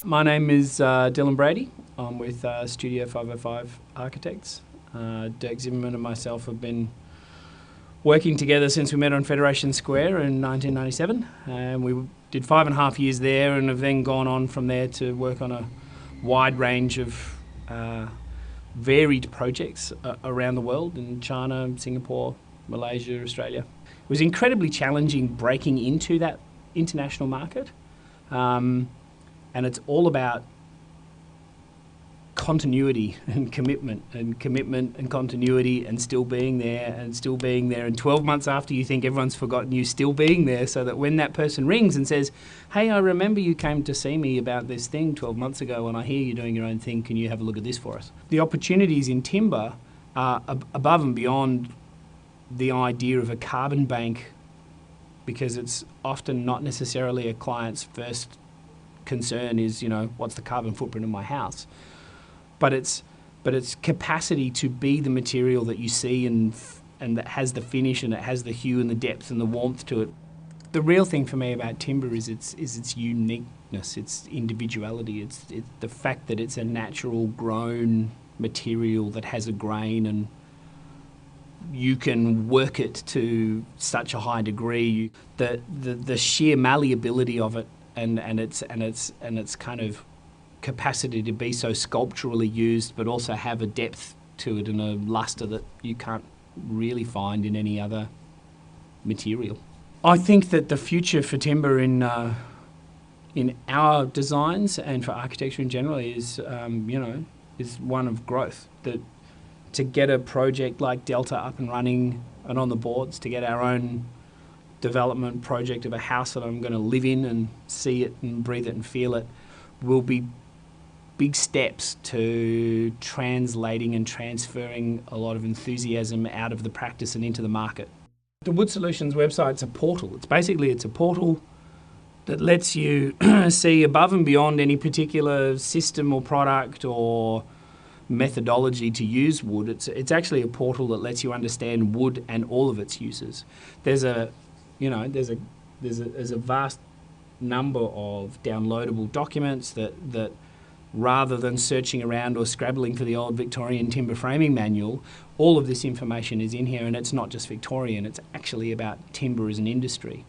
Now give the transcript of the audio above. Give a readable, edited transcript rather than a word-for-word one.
My name is Dylan Brady. I'm with Studio 505 Architects. Dirk Zimmerman and myself have been working together since we met on Federation Square in 1997, and we did 5.5 years there, and have then gone on from there to work on a wide range of varied projects around the world in China, Singapore, Malaysia, Australia. It was incredibly challenging breaking into that international market, and it's all about continuity and commitment and continuity, and still being there and 12 months after you think everyone's forgotten you, still being there, so that when that person rings and says, hey, I remember you came to see me about this thing 12 months ago and I hear you're doing your own thing, can you have a look at this for us? The opportunities in timber are above and beyond the idea of a carbon bank, because it's often not necessarily a client's first concern is, what's the carbon footprint of my house? But it's capacity to be the material that you see and that has the finish and it has the hue and the depth and the warmth to it. The real thing for me about timber is its uniqueness, its individuality. It's the fact that it's a natural grown material that has a grain, and you can work it to such a high degree. The sheer malleability of it and its kind of capacity to be so sculpturally used, but also have a depth to it and a luster that you can't really find in any other material. I think that the future for timber in our designs and for architecture in general is one of growth. That to get a project like Delta up and running and on the boards, to get our own development project of a house that I'm going to live in and see it and breathe it and feel it, will be big steps to translating and transferring a lot of enthusiasm out of the practice and into the market. The Wood Solutions website's a portal. It's a portal that lets you see above and beyond any particular system or product or methodology to use wood. It's actually a portal that lets you understand wood and all of its uses. There's a vast number of downloadable documents that rather than searching around or scrabbling for the old Victorian timber framing manual, all of this information is in here, and it's not just Victorian, it's actually about timber as an industry.